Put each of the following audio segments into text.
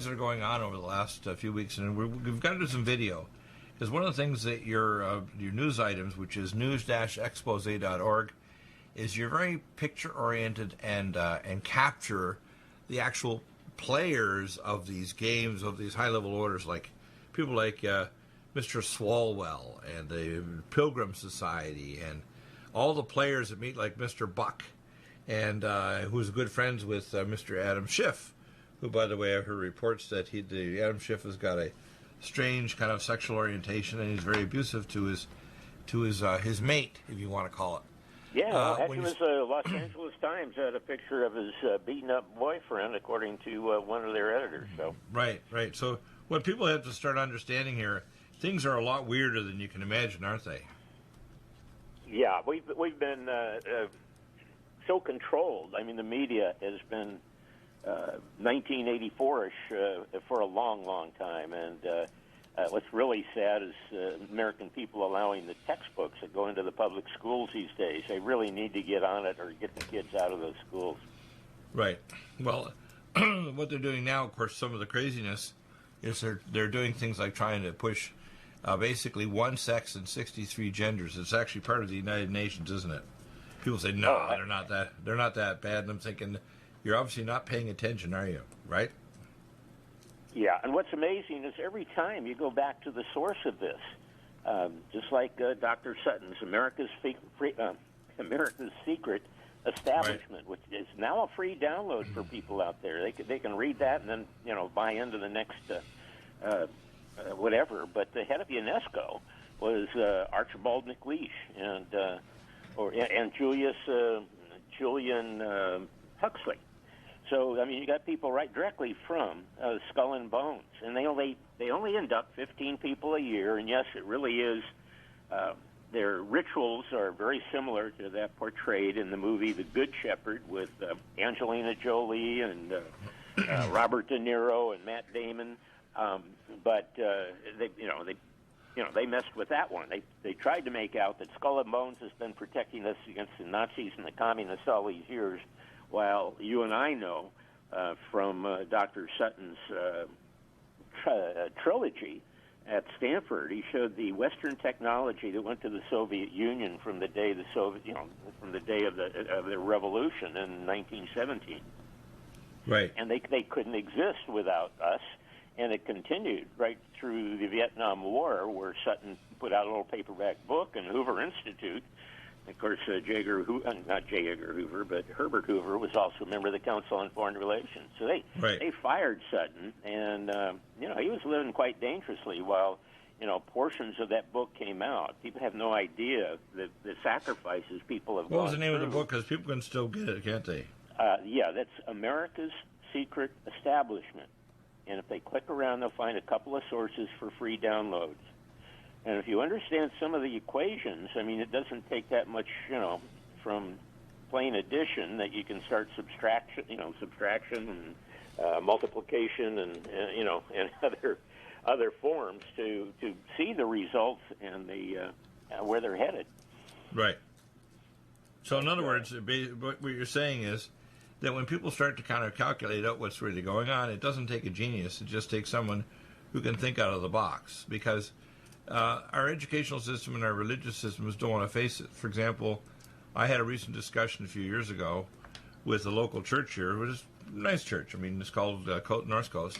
that are going on over the last few weeks, and we've got to do some video. Because one of the things that your news items, which is news-expose.org, is you're very picture-oriented and capture the actual players of these games, of these high-level orders, like people like Mr. Swalwell and the Pilgrim Society, and all the players that meet, like Mr. Buck, and who's good friends with Mr. Adam Schiff, who, by the way, I've heard reports that Adam Schiff has got a strange kind of sexual orientation, and he's very abusive to his mate, if you want to call it. Yeah, actually, the Los Angeles Times had a picture of his beaten-up boyfriend, according to one of their editors. So right. So what people have to start understanding here, things are a lot weirder than you can imagine, aren't they? Yeah, we've been so controlled. I mean, the media has been 1984-ish for a long, long time, and what's really sad is American people allowing the textbooks that go into the public schools these days. They really need to get on it or get the kids out of those schools. Right. Well, what they're doing now, of course, some of the craziness is they're doing things like trying to push basically one sex and 63 genders. It's actually part of the United Nations, isn't it? People say, no, they're not that bad. And I'm thinking, you're obviously not paying attention, are you? Right? Yeah, and what's amazing is every time you go back to the source of this, just like Dr. Sutton's America's Secret Establishment, which is now a free download for people out there. They can read that and then buy into the next whatever. But the head of UNESCO was Archibald MacLeish and Julian Huxley. So, I mean, you got people right directly from Skull and Bones, and they only induct 15 people a year. And yes, it really is. Their rituals are very similar to that portrayed in the movie The Good Shepherd with Angelina Jolie and Robert De Niro and Matt Damon. But they messed with that one. They tried to make out that Skull and Bones has been protecting us against the Nazis and the communists all these years. While you and I know from Dr. Sutton's trilogy at Stanford, he showed the Western technology that went to the Soviet Union from the day of the revolution in 1917. Right. And they couldn't exist without us, and it continued right through the Vietnam War, where Sutton put out a little paperback book, and Hoover Institute. Of course, not J. Edgar Hoover, but Herbert Hoover was also a member of the Council on Foreign Relations. So they fired Sutton, and he was living quite dangerously while portions of that book came out. People have no idea the sacrifices people have gone through. What was the name of the book? Because people can still get it, can't they? That's America's Secret Establishment. And if they click around, they'll find a couple of sources for free downloads. And if you understand some of the equations, I mean, it doesn't take that much, from plain addition that you can start subtraction and multiplication and other forms to see the results and the where they're headed. Right. So in other words, what you're saying is that when people start to kind of calculate out what's really going on, it doesn't take a genius. It just takes someone who can think out of the box, because our educational system and our religious systems don't want to face it. For example, I had a recent discussion a few years ago with a local church here, which is a nice church. I mean, it's called North Coast,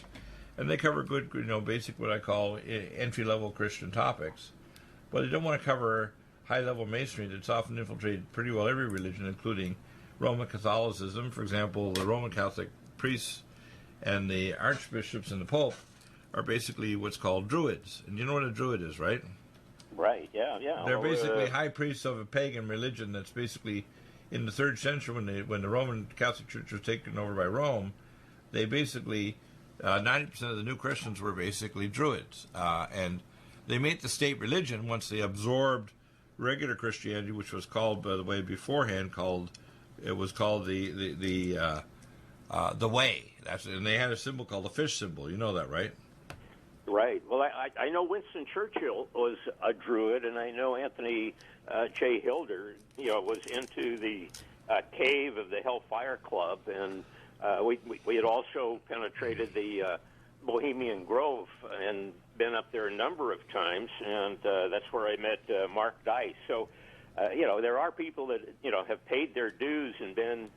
and they cover good, basic what I call entry-level Christian topics. But they don't want to cover high-level masonry that's often infiltrated pretty well every religion, including Roman Catholicism. For example, the Roman Catholic priests and the archbishops and the Pope are basically what's called druids. And you know what a druid is, right? Right, yeah. They're basically high priests of a pagan religion that's basically in the 3rd century when the Roman Catholic Church was taken over by Rome. They basically, 90% of the new Christians were basically druids. And they made the state religion once they absorbed regular Christianity, which was called, by the way, beforehand, it was called the Way. And they had a symbol called the fish symbol. You know that, right? Right. Well, I know Winston Churchill was a druid, and I know Anthony J. Hilder, was into the cave of the Hellfire Club, and we had also penetrated the Bohemian Grove and been up there a number of times, and that's where I met Mark Dice. So, there are people that, have paid their dues and been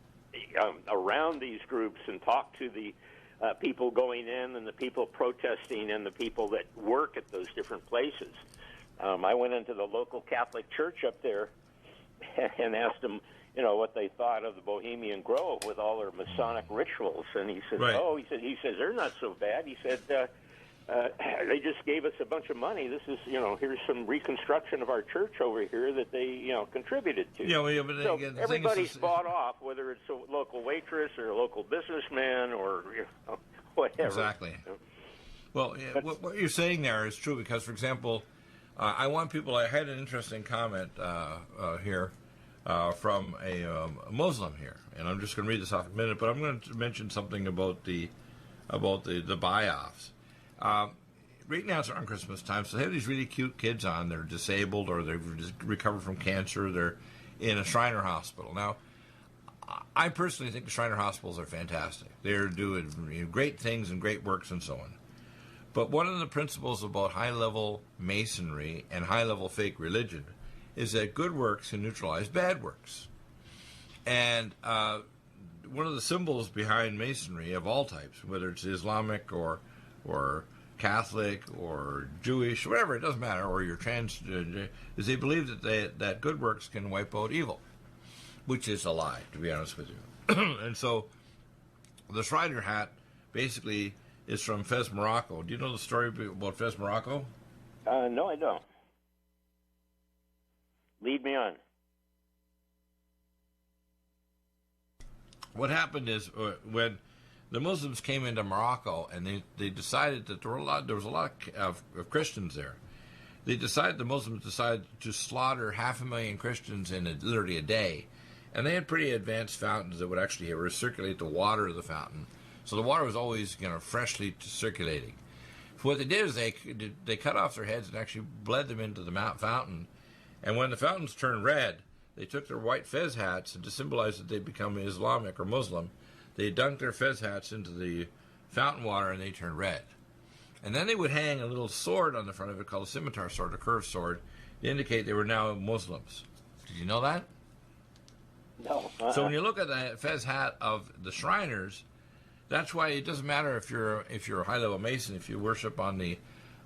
around these groups and talked to the people going in and the people protesting and the people that work at those different places. I went into the local Catholic church up there and asked them, what they thought of the Bohemian Grove with all their Masonic rituals. And he said, Right. he says, they're not so bad. He said, they just gave us a bunch of money. This is, here's some reconstruction of our church over here that they, contributed to. But So again, the everybody's thing is, bought off, whether it's a local waitress or a local businessman or whatever. Exactly. Well, what you're saying there is true because, for example, I want people. I had an interesting comment here from a Muslim here, and I'm just going to read this off in a minute. But I'm going to mention something about the buy-offs. Right now it's around Christmas time, so they have these really cute kids on. They're disabled or they've just recovered from cancer. They're in a Shriner hospital. Now, I personally think the Shriner hospitals are fantastic. They're doing great things and great works and so on. But one of the principles about high-level masonry and high-level fake religion is that good works can neutralize bad works. And one of the symbols behind masonry of all types, whether it's Islamic or Catholic or Jewish, whatever, it doesn't matter, or you're transgender, is they believe that good works can wipe out evil, which is a lie, to be honest with you. And so the Shriner hat basically is from Fez, Morocco. Do you know the story about Fez, Morocco? No, I don't. Lead me on. What happened is when the Muslims came into Morocco and they decided that there was a lot of Christians there. The Muslims decided to slaughter 500,000 Christians in literally a day. And they had pretty advanced fountains that would actually recirculate the water of the fountain. So the water was always freshly circulating. So what they did is they cut off their heads and actually bled them into the fountain. And when the fountains turned red, they took their white fez hats, and to symbolize that they'd become Islamic or Muslim, they dunked their fez hats into the fountain water and they turned red. And then they would hang a little sword on the front of it called a scimitar sword, a curved sword, to indicate they were now Muslims. Did you know that? No. So when you look at the fez hat of the Shriners, that's why it doesn't matter if you're a high-level Mason, if you worship on the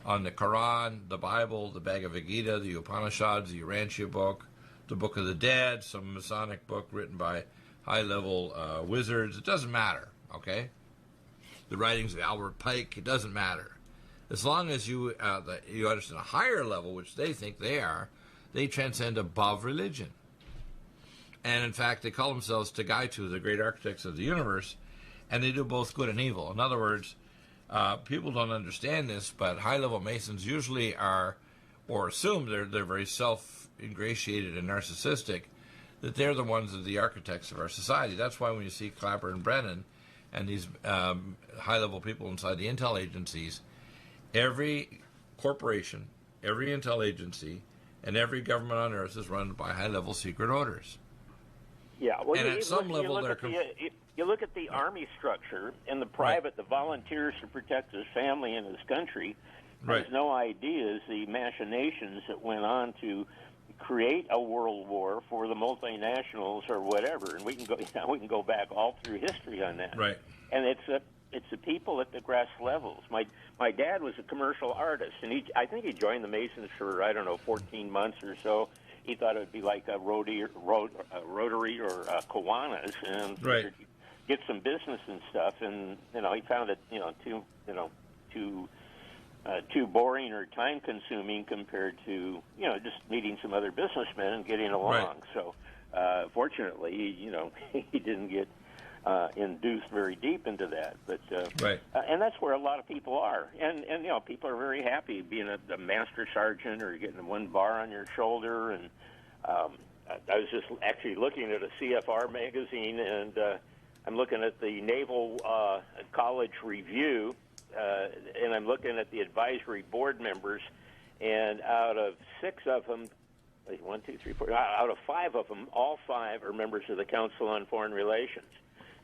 Quran, the Bible, the Bhagavad Gita, the Upanishads, the Urantia book, the Book of the Dead, some Masonic book written by high-level wizards. It doesn't matter, okay? The writings of Albert Pike, it doesn't matter. As long as you understand a higher level, which they think they are, they transcend above religion. And in fact, they call themselves Tagaitu, the great architects of the universe, and they do both good and evil. In other words, people don't understand this, but high-level Masons usually are, or assume they're very self-ingratiated and narcissistic, that they're the ones that are the architects of our society. That's why when you see Clapper and Brennan and these high-level people inside the intel agencies, every corporation, every intel agency, and every government on earth is run by high-level secret orders. Yeah, well, and at some level, you look at the Army structure and the private, the volunteers to protect his family and his country. Right. Has no ideas the machinations that went on to create a world war for the multinationals or whatever, and we can go back all through history on that. Right. And it's the people at the grass levels. My dad was a commercial artist, and I think he joined the Masons for 14 months or so. He thought it would be like a Rotary or Kiwanis, and right. get some business and stuff. And he found it too boring or time consuming compared to just meeting some other businessmen and getting along. Right. So fortunately, he didn't get induced very deep into that. But right. And that's where a lot of people are. And people are very happy being a master sergeant or getting one bar on your shoulder. And I was just actually looking at a CFR magazine, and I'm looking at the Naval College Review, and I'm looking at the advisory board members, and out of 6 of them, 1, 2, 3, 4, out of 5 of them, all 5 are members of the Council on Foreign Relations.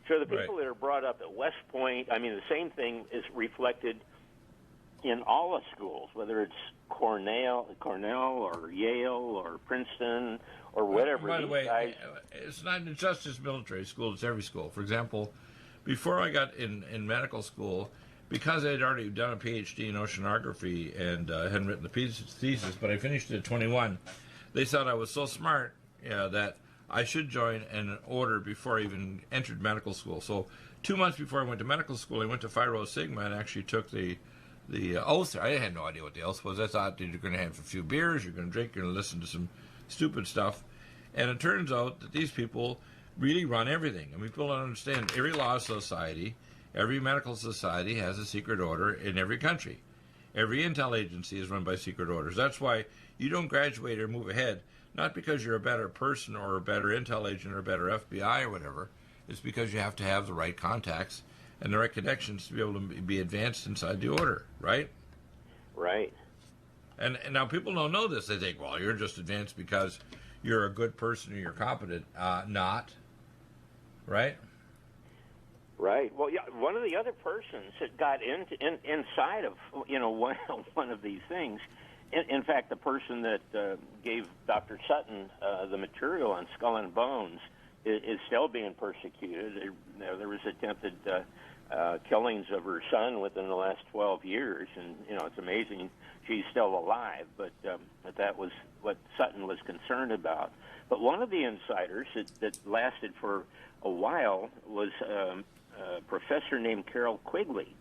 So the people that are brought up at West Point, the same thing is reflected in all the schools, whether it's Cornell or Yale or Princeton or whatever. By the way, it's not just this military school, it's every school. For example, before I got in medical school, because I had already done a PhD in oceanography and hadn't written the thesis, but I finished it at 21, they thought I was so smart that I should join an order before I even entered medical school. So 2 months before I went to medical school, I went to Phi Rho Sigma and actually took the oath. I had no idea what the oath was. I thought that you're going to have a few beers, you're going to drink, you're going to listen to some stupid stuff. And it turns out that these people really run everything. I mean, people don't understand. Every law society, every medical society has a secret order in every country. Every intel agency is run by secret orders. That's why you don't graduate or move ahead, not because you're a better person or a better intel agent or a better FBI or whatever. It's because you have to have the right contacts and the right connections to be able to be advanced inside the order, right? Right. And now people don't know this. They think, well, you're just advanced because you're a good person or you're competent. Not. Right? Right. Well, yeah. One of the other persons that got inside of one of these things. In fact, the person that gave Dr. Sutton the material on Skull and Bones is still being persecuted. There was attempted killings of her son within the last 12 years, and it's amazing she's still alive. But that was what Sutton was concerned about. But one of the insiders that lasted for a while was a professor named Carroll Quigley,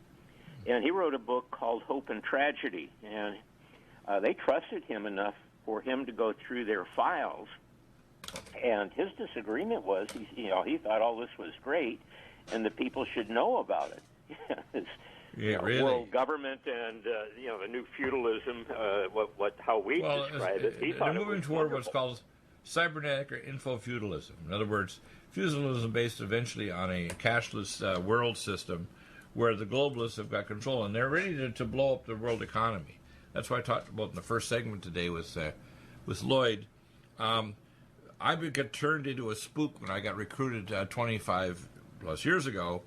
and he wrote a book called Hope and Tragedy, and they trusted him enough for him to go through their files. And his disagreement was, he thought all this was great, and that people should know about it. Really? World government and the new feudalism, how we describe it. He thought they're moving toward what's called cybernetic or info-feudalism. In other words, feudalism based eventually on a cashless world system where the globalists have got control, and they're ready to blow up the world economy. That's what I talked about in the first segment today with Lloyd. I got turned into a spook when I got recruited 25 plus years ago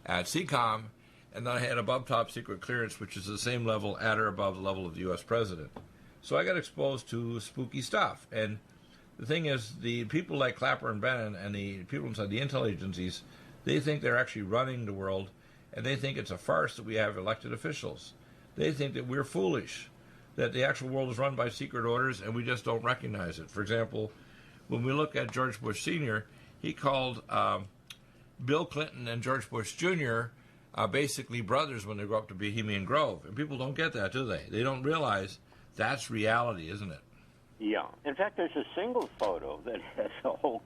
at CCOM, and then I had above top secret clearance, which is the same level at or above the level of the U.S. president. So I got exposed to spooky stuff. And the thing is, the people like Clapper and Bannon and the people inside the intel agencies, they think they're actually running the world, and they think it's a farce that we have elected officials. They think that we're foolish, that the actual world is run by secret orders, and we just don't recognize it. For example, when we look at George Bush Sr., he called Bill Clinton and George Bush Jr. Basically brothers when they grow up to Bohemian Grove. And people don't get that, do they? They don't realize that's reality, isn't it? Yeah. In fact, there's a single photo that has a whole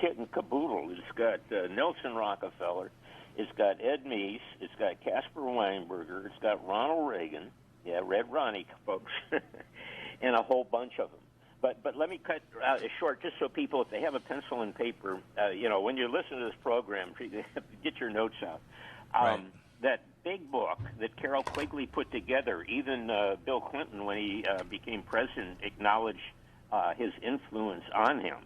kit and caboodle. It's got Nelson Rockefeller. It's got Ed Meese. It's got Caspar Weinberger. It's got Ronald Reagan. Yeah, Red Ronnie, folks. And a whole bunch of them. But let me cut it short, just so people, if they have a pencil and paper, when you listen to this program, get your notes out. Right. That big book that Carroll Quigley put together, even Bill Clinton, when he became president, acknowledged his influence on him.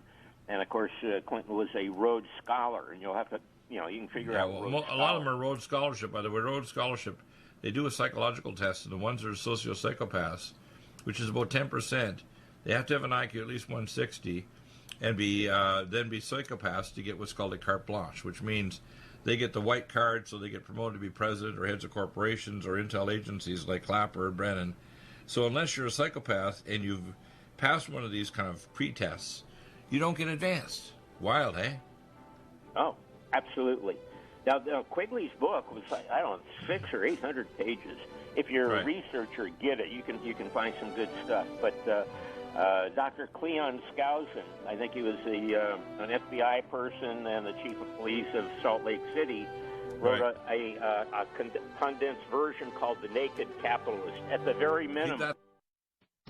And, of course, Clinton was a Rhodes Scholar, and you'll have to, you can figure out. Well, a lot of them are Rhodes Scholarship. By the way, Rhodes Scholarship, they do a psychological test, and the ones that are sociopsychopaths, which is about 10%, they have to have an IQ at least 160 and then be psychopaths to get what's called a carte blanche, which means they get the white card, so they get promoted to be president or heads of corporations or intel agencies like Clapper and Brennan. So unless you're a psychopath and you've passed one of these kind of pre-tests, you don't get advanced. Wild, eh? Oh, absolutely. Now, Quigley's book was, 600 or 800 pages. If you're a researcher, get it. You can find some good stuff. But Dr. Cleon Skousen, I think he was an FBI person and the chief of police of Salt Lake City, wrote a condensed version called The Naked Capitalist. At the very minimum,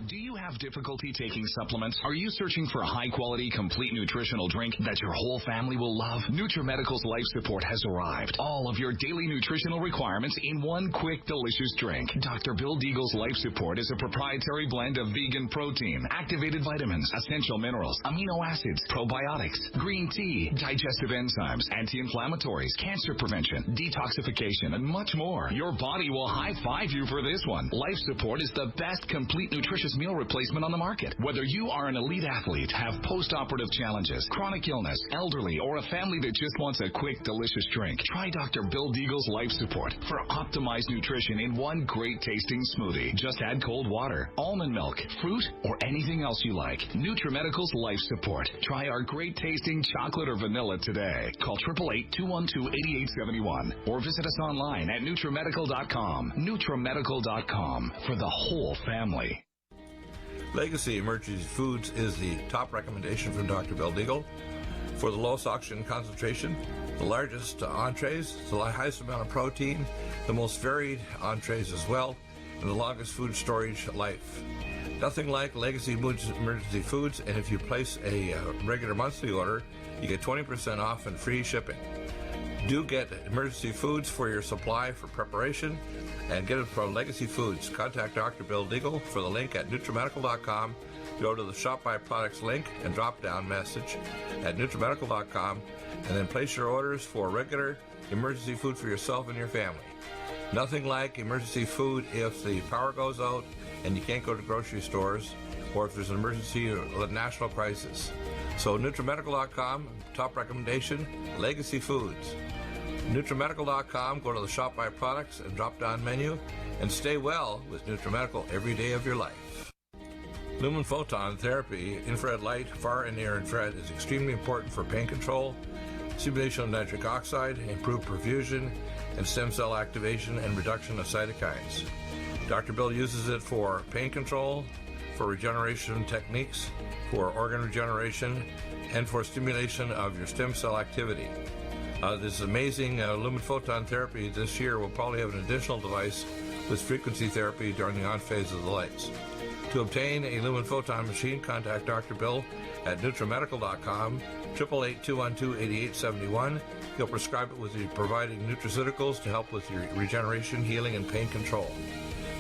Do you have difficulty taking supplements? Are you searching for a high-quality, complete nutritional drink that your whole family will love? NutriMedical's Life Support has arrived. All of your daily nutritional requirements in one quick, delicious drink. Dr. Bill Deagle's Life Support is a proprietary blend of vegan protein, activated vitamins, essential minerals, amino acids, probiotics, green tea, digestive enzymes, anti-inflammatories, cancer prevention, detoxification, and much more. Your body will high-five you for this one. Life Support is the best complete nutritious meal replacement on the market. Whether you are an elite athlete, have post-operative challenges, chronic illness, elderly, or a family that just wants a quick, delicious drink, try Dr. Bill Deagle's Life Support for optimized nutrition in one great tasting smoothie. Just add cold water, almond milk, fruit, or anything else you like. NutriMedical's Life Support. Try our great tasting chocolate or vanilla today. Call 888-212-8871 or visit us online at NutriMedical.com. NutriMedical.com for the whole family. Legacy Emergency Foods is the top recommendation from Dr. Bill Deagle for the lowest oxygen concentration, the largest entrees, the highest amount of protein, the most varied entrees as well, and the longest food storage life. Nothing like Legacy Emergency Foods, and if you place a regular monthly order, you get 20% off and free shipping. Do get emergency foods for your supply for preparation and get it from Legacy Foods. Contact Dr. Bill Deagle for the link at NutriMedical.com. Go to the Shop by Products link and drop down message at NutriMedical.com and then place your orders for regular emergency food for yourself and your family. Nothing like emergency food if the power goes out and you can't go to grocery stores or if there's an emergency or a national crisis. So NutriMedical.com, top recommendation, Legacy Foods. NutriMedical.com, go to the Shop by Products and drop down menu and stay well with NutriMedical every day of your life. Lumen photon therapy, infrared light, far and near infrared, is extremely important for pain control, stimulation of nitric oxide, improved perfusion, and stem cell activation and reduction of cytokines. Dr. Bill uses it for pain control, for regeneration techniques, for organ regeneration, and for stimulation of your stem cell activity. This amazing lumen photon therapy this year will probably have an additional device with frequency therapy during the on phase of the lights. To obtain a lumen photon machine, contact Dr. Bill at NutriMedical.com, 888-212-8871. He'll prescribe it with the providing nutraceuticals to help with your regeneration, healing, and pain control.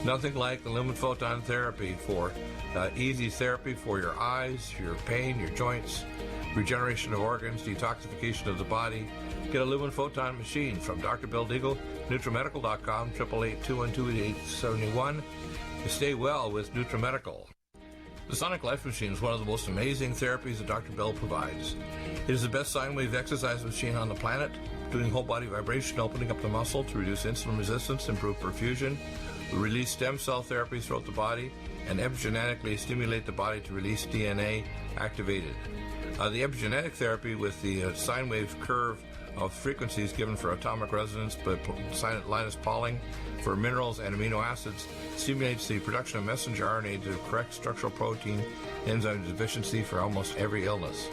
Nothing like the lumen photon therapy for easy therapy for your eyes, your pain, your joints, regeneration of organs, detoxification of the body. Get a lumen photon machine from Dr. Bill Deagle, NutriMedical.com, 888-212-8871. Stay well with NutriMedical. The Sonic Life Machine is one of the most amazing therapies that Dr. Bill provides. It is the best sine wave exercise machine on the planet, doing whole body vibration, opening up the muscle to reduce insulin resistance, improve perfusion, release stem cell therapies throughout the body, and epigenetically stimulate the body to release DNA activated. The epigenetic therapy with the sine wave curve of frequencies given for atomic resonance, but Linus Pauling for minerals and amino acids stimulates the production of messenger RNA to correct structural protein enzyme deficiency for almost every illness.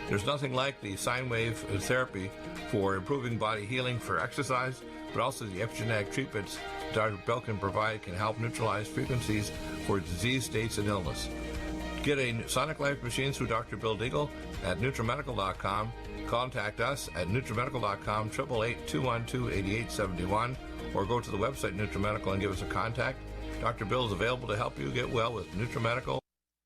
There's nothing like the sine wave therapy for improving body healing for exercise, but also the epigenetic treatments Dr. Bill can provide can help neutralize frequencies for disease states and illness. Get a Sonic Life machine through Dr. Bill Deagle at NutriMedical.com. Contact us at NutriMedical.com, 888-212-8871, or go to the website NutriMedical and give us a contact. Dr. Bill is available to help you get well with NutriMedical.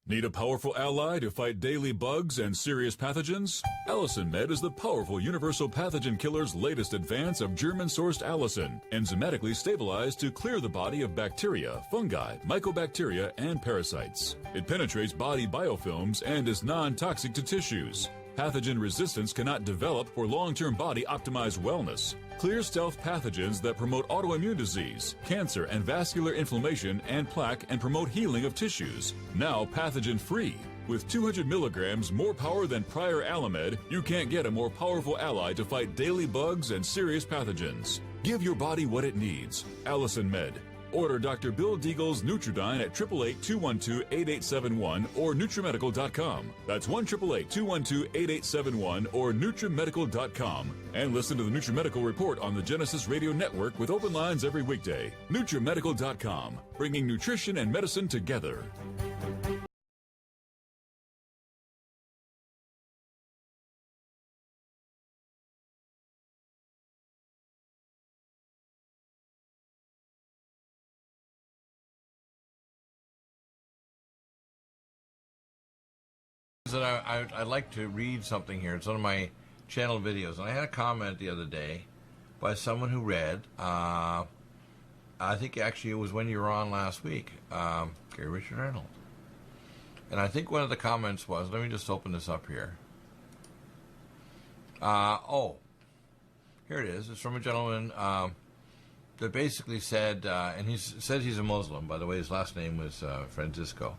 Need a powerful ally to fight daily bugs and serious pathogens? Allicin Med is the powerful universal pathogen killer's latest advance of German-sourced allicin, enzymatically stabilized to clear the body of bacteria, fungi, mycobacteria, and parasites. It penetrates body biofilms and is non-toxic to tissues. Pathogen resistance cannot develop for long-term body-optimized wellness. Clear stealth pathogens that promote autoimmune disease, cancer and vascular inflammation and plaque and promote healing of tissues. Now pathogen-free. With 200 milligrams more power than prior Alamed, you can't get a more powerful ally to fight daily bugs and serious pathogens. Give your body what it needs. Allicin Med. Order Dr. Bill Deagle's Nutridyne at 888-212-8871 or NutriMedical.com. That's 1-888-212-8871 or NutriMedical.com. And listen to the NutriMedical Report on the Genesis Radio Network with open lines every weekday. NutriMedical.com, bringing nutrition and medicine together. That I'd like to read something here. It's one of my channel videos. And I had a comment the other day by someone who read, I think actually it was when you were on last week, Gary Richard Arnold. And I think one of the comments was, let me just open this up here. Here it is. It's from a gentleman that basically said, and he said he's a Muslim. By the way, his last name was Francisco.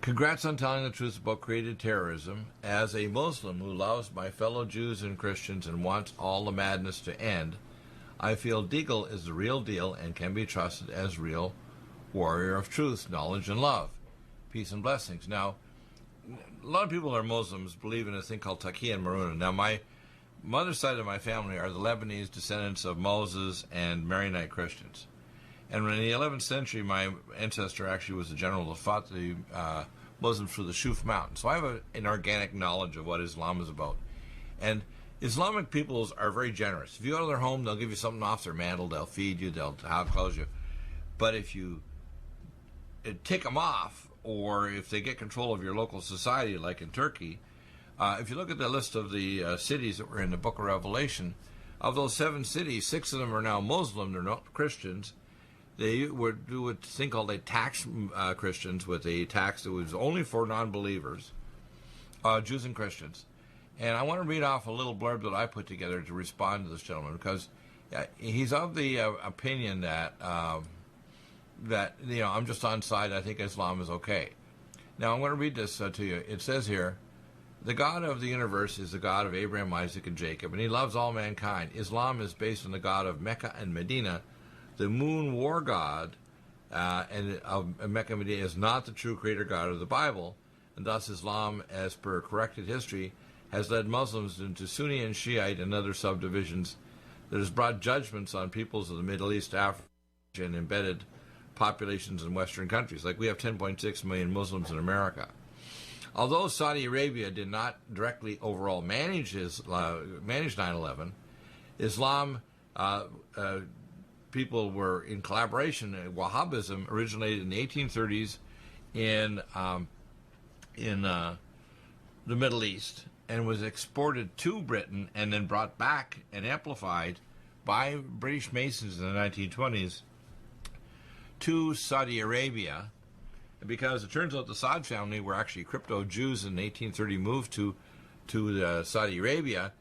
Congrats on telling the truth about created terrorism. As a Muslim who loves my fellow Jews and Christians and wants all the madness to end, I feel Deagle is the real deal and can be trusted as real warrior of truth, knowledge, and love. Peace and blessings. Now, a lot of people who are Muslims believe in a thing called Taqiyya and Maruna. Now, my mother's side of my family are the Lebanese descendants of Moses and Maronite Christians. And in the 11th century, my ancestor actually was the general that fought the Muslims through the Shuf Mountain. So I have an organic knowledge of what Islam is about. And Islamic peoples are very generous. If you go to their home, they'll give you something off their mantle, they'll feed you, they'll house you. But if you take them off, or if they get control of your local society, like in Turkey, if you look at the list of the cities that were in the Book of Revelation, of those 7 cities, 6 of them are now Muslim, they're not Christians. They would do a thing called they tax Christians with a tax that was only for non-believers, Jews and Christians. And I want to read off a little blurb that I put together to respond to this gentleman, because he's of the opinion that I'm just on side. I think Islam is okay. Now I'm going to read this to you. It says here, the God of the universe is the God of Abraham, Isaac, and Jacob, and he loves all mankind. Islam is based on the God of Mecca and Medina. The moon war god and of Mecca and Medina is not the true creator God of the Bible, and thus Islam, as per corrected history, has led Muslims into Sunni and Shiite and other subdivisions that has brought judgments on peoples of the Middle East, Africa, and embedded populations in Western countries. Like we have 10.6 million Muslims in America. Although Saudi Arabia did not directly overall manage 9/11, Islam people were in collaboration. Wahhabism originated in the 1830s in the Middle East and was exported to Britain and then brought back and amplified by British Masons in the 1920s to Saudi Arabia, because it turns out the Saud family were actually crypto Jews in 1830, moved to Saudi Arabia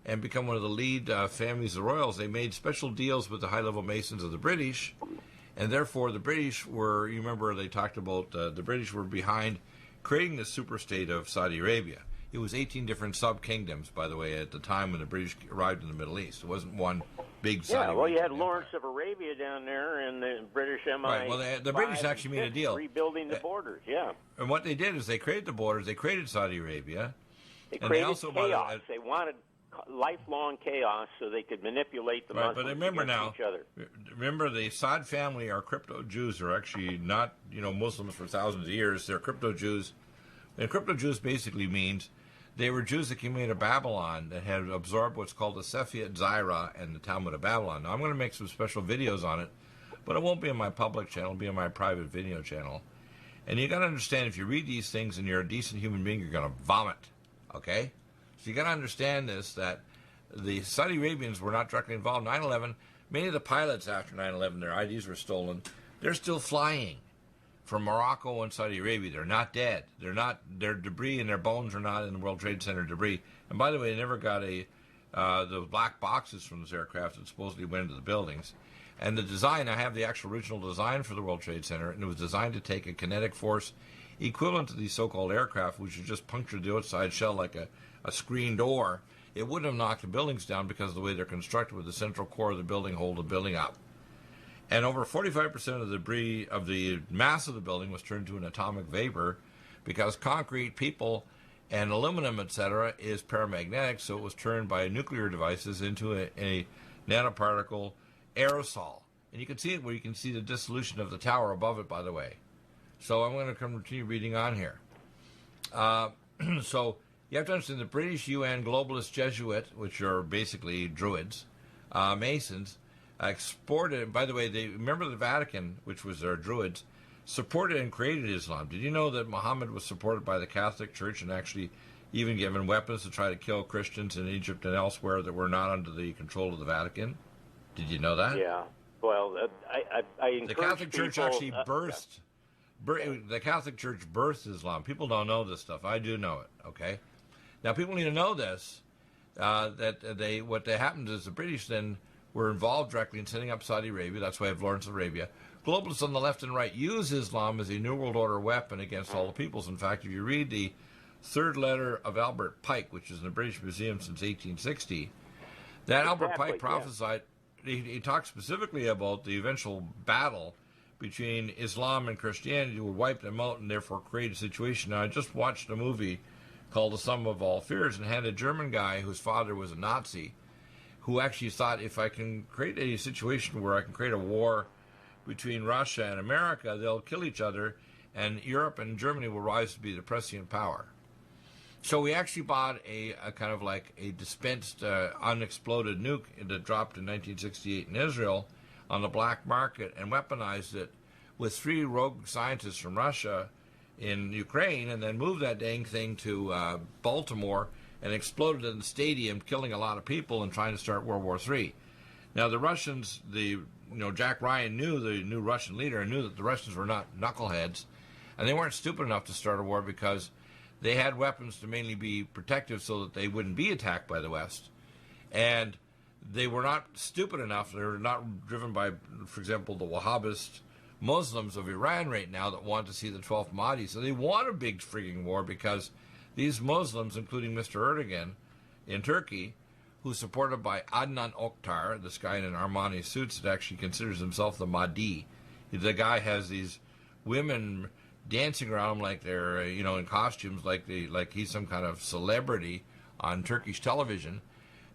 and become one of the lead families of royals. They made special deals with the high-level Masons of the British, and therefore the British were, you remember they talked about the British were behind creating the superstate of Saudi Arabia. It was 18 different sub-kingdoms, by the way, at the time when the British arrived in the Middle East. It wasn't one big Saudi Arabia. Yeah, well, you had Lawrence of Arabia down there and the British MI. Right, well, the British actually made a deal. Rebuilding the borders, yeah. And what they did is they created the borders, they created Saudi Arabia. They created chaos. They wanted lifelong chaos so they could manipulate the Muslims against each other. Remember, the Saud family are crypto Jews. Are actually not, Muslims for thousands of years. They're crypto Jews. And crypto Jews basically means they were Jews that came out of Babylon that had absorbed what's called the Sephirot Zaira and the Talmud of Babylon. Now, I'm going to make some special videos on it, but it won't be on my public channel. It'll be on my private video channel. And you got to understand, if you read these things and you're a decent human being, you're going to vomit, okay? So you got to understand this, that the Saudi Arabians were not directly involved in 9/11. Many of the pilots after 9/11, their IDs were stolen. They're still flying from Morocco and Saudi Arabia. They're not dead. Their debris and their bones are not in the World Trade Center debris. And by the way, they never got the black boxes from those aircraft that supposedly went into the buildings. And the design, I have the actual original design for the World Trade Center, and it was designed to take a kinetic force equivalent to these so-called aircraft, which would just puncture the outside shell like a screen door. It wouldn't have knocked the buildings down because of the way they're constructed, with the central core of the building hold the building up. And over 45% of the debris of the mass of the building was turned to an atomic vapor, because concrete, people, and aluminum, etc., is paramagnetic, so it was turned by nuclear devices into a nanoparticle aerosol. And you can see it where you can see the dissolution of the tower above it, by the way. So I'm going to continue reading on here. So you have to understand the British UN globalist Jesuit, which are basically Druids, Masons, exported. By the way, they remember the Vatican, which was their Druids, supported and created Islam. Did you know that Muhammad was supported by the Catholic Church and actually even given weapons to try to kill Christians in Egypt and elsewhere that were not under the control of the Vatican? Did you know that? Yeah. Well, I encourage the Catholic Church people, actually the Catholic Church birthed Islam. People don't know this stuff. I do know it. Okay. Now people need to know this. What happened is the British then were involved directly in setting up Saudi Arabia. That's why I have Lawrence of Arabia. Globalists on the left and right use Islam as a New World Order weapon against all the peoples. In fact, if you read the third letter of Albert Pike, which is in the British Museum since 1860, that Albert Pike prophesied, he talks specifically about the eventual battle between Islam and Christianity would wipe them out and therefore create a situation. Now, I just watched a movie called The Sum of All Fears and had a German guy whose father was a Nazi who actually thought, if I can create a situation where I can create a war between Russia and America, they'll kill each other and Europe and Germany will rise to be the prescient power. So we actually bought a kind of like a dispensed unexploded nuke that dropped in 1968 in Israel on the black market and weaponized it with 3 rogue scientists from Russia in Ukraine, and then moved that dang thing to Baltimore and exploded in the stadium, killing a lot of people and trying to start World War III. Now the Russians, Jack Ryan knew, the new Russian leader, and knew that the Russians were not knuckleheads, and they weren't stupid enough to start a war because they had weapons to mainly be protective so that they wouldn't be attacked by the West. And they were not stupid enough, they were not driven by, for example, the Wahhabist Muslims of Iran right now that want to see the 12th Mahdi. So they want a big frigging war because these Muslims, including Mr. Erdogan in Turkey, who's supported by Adnan Oktar, this guy in an Armani suit that actually considers himself the Mahdi. The guy has these women dancing around him like they're, in costumes, like he's some kind of celebrity on Turkish television.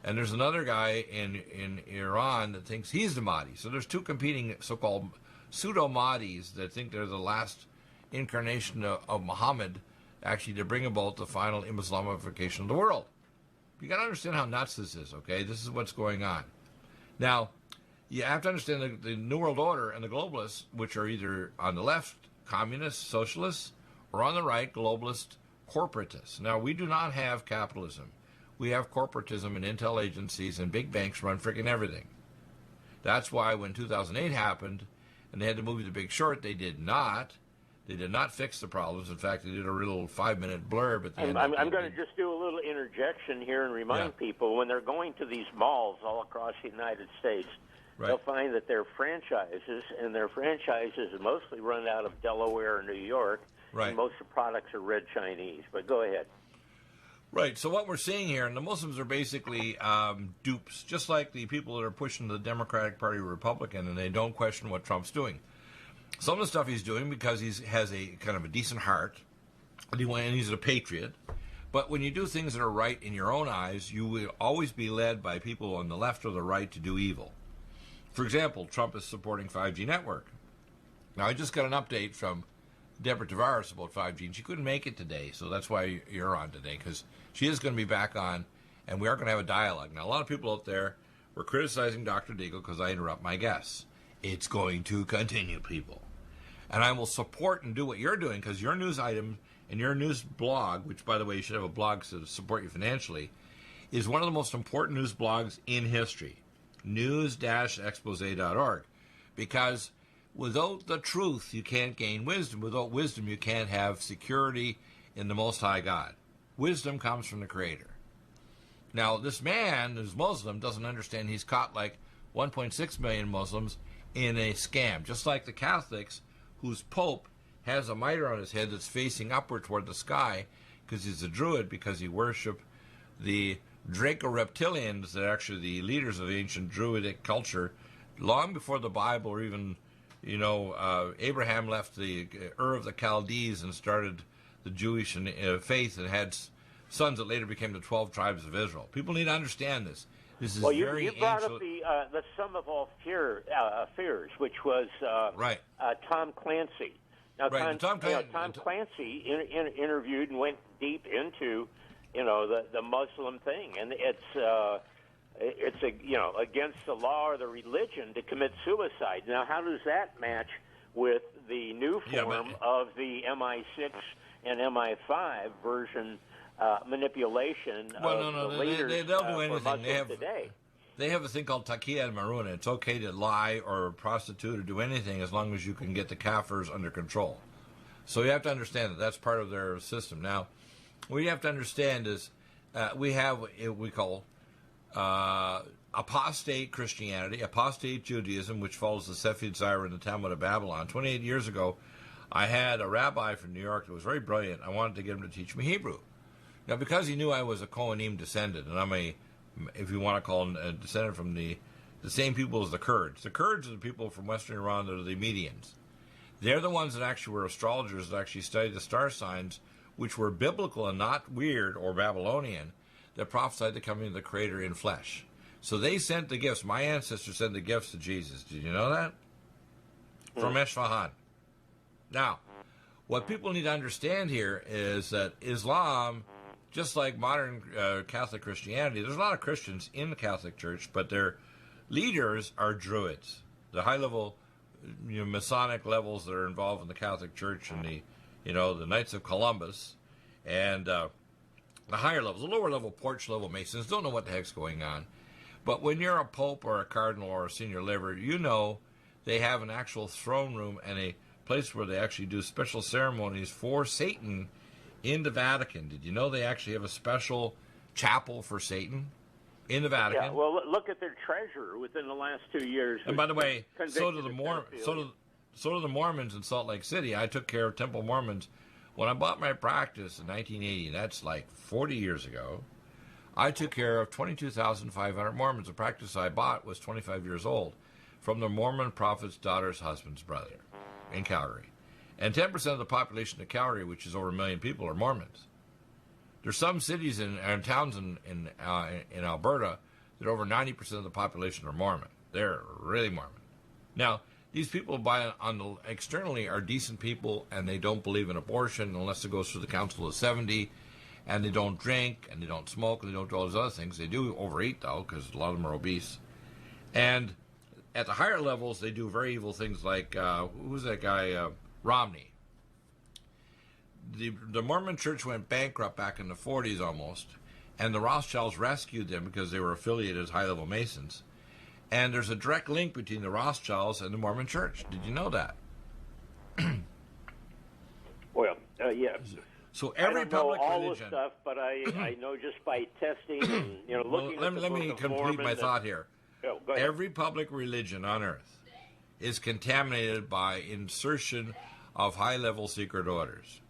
And there's another guy in Iran that thinks he's the Mahdi. So there's 2 competing so-called pseudo-Mahdis that think they're the last incarnation of Muhammad, actually to bring about the final Islamification of the world. You got to understand how nuts this is, okay? This is what's going on. Now, you have to understand the New World Order and the globalists, which are either on the left, communists, socialists, or on the right, globalist, corporatists. Now, we do not have capitalism. We have corporatism and intel agencies and big banks run freaking everything. That's why when 2008 happened and they had the movie The Big Short, they did not fix the problems. In fact, they did a little 5-minute blurb at the end. I'm going to just do a little interjection here and remind people when they're going to these malls all across the United States, they'll find that they're franchises, and their franchises are mostly run out of Delaware or New York, and most of the products are red Chinese. But go ahead. Right. So what we're seeing here, and the Muslims are basically dupes, just like the people that are pushing the Democratic Party or Republican, and they don't question what Trump's doing. Some of the stuff he's doing because he has a kind of a decent heart, and he's a patriot. But when you do things that are right in your own eyes, you will always be led by people on the left or the right to do evil. For example, Trump is supporting 5G network. Now, I just got an update from Deborah Tavares about 5G, and she couldn't make it today, so that's why you're on today, because she is going to be back on, and we are going to have a dialogue. Now, a lot of people out there were criticizing Dr. Deagle because I interrupt my guests. It's going to continue, people. And I will support and do what you're doing, because your news item and your news blog, which, by the way, you should have a blog to support you financially, is one of the most important news blogs in history, news-expose.org, because without the truth, you can't gain wisdom. Without wisdom, you can't have security in the Most High God. Wisdom comes from the Creator. Now, this man who's Muslim doesn't understand he's caught like 1.6 million Muslims in a scam, just like the Catholics whose Pope has a mitre on his head that's facing upward toward the sky because he's a Druid, because he worshipped the Draco-reptilians that are actually the leaders of ancient Druidic culture long before the Bible, or even, Abraham left the Ur of the Chaldees and started the Jewish faith and had sons that later became the 12 tribes of Israel. People need to understand this. This is you brought up the sum of all fears, which was Tom Clancy. Now, Tom Clancy interviewed and went deep into, the Muslim thing, and it's against the law or the religion to commit suicide. Now, how does that match with the new form of the MI6 and MI5 version manipulation of the leaders they'll do anything. for Muslims today. They have a thing called taqiyya al-maruna. It's okay to lie or prostitute or do anything as long as you can get the kafirs under control. So you have to understand that that's part of their system. Now, what you have to understand is we have what we call apostate Christianity, apostate Judaism, which follows the Sephid Zyra and the Talmud of Babylon. 28 years ago, I had a rabbi from New York that was very brilliant. I wanted to get him to teach me Hebrew. Now, because he knew I was a Kohanim descendant, and I'm a, if you want to call him a descendant from the same people as the Kurds. The Kurds are the people from Western Iran that are the Medians. They're the ones that actually were astrologers that actually studied the star signs, which were biblical and not weird or Babylonian, that prophesied the coming of the Creator in flesh. So they sent the gifts. My ancestors sent the gifts to Jesus. Did you know that? From Esfahan. Now, what people need to understand here is that Islam, just like modern Catholic Christianity, there's a lot of Christians in the Catholic Church, but their leaders are Druids, the high-level, Masonic levels that are involved in the Catholic Church, and the Knights of Columbus, and the higher levels, the lower level, porch level Masons don't know what the heck's going on. But when you're a pope or a cardinal or a senior liver, they have an actual throne room and a place where they actually do special ceremonies for Satan in the Vatican. Did you know they actually have a special chapel for Satan in the Vatican? Yeah, well, look at their treasurer within the last 2 years. And by the way, so do the Mormons in Salt Lake City. I took care of Temple Mormons. When I bought my practice in 1980, that's like 40 years ago, I took care of 22,500 Mormons. The practice I bought was 25 years old from the Mormon prophet's daughter's husband's brother in Calgary. And 10% of the population of Calgary, which is over 1 million people, are Mormons. There's some cities and towns in Alberta that over 90% of the population are Mormon. They're really Mormon. Now, these people externally are decent people, and they don't believe in abortion unless it goes through the Council of 70, and they don't drink, and they don't smoke, and they don't do all those other things. They do overeat, though, because a lot of them are obese. And at the higher levels, they do very evil things like, who was that guy, Romney. The Mormon Church went bankrupt back in the 40s almost, and the Rothschilds rescued them because they were affiliated as high-level Masons. And there's a direct link between the Rothschilds and the Mormon Church. Did you know that? Well, yeah. So every public religion. I don't know all religion, the stuff, but I know just by testing and looking at the let me complete my thought here. Go ahead. Every public religion on earth is contaminated by insertion of high-level secret orders.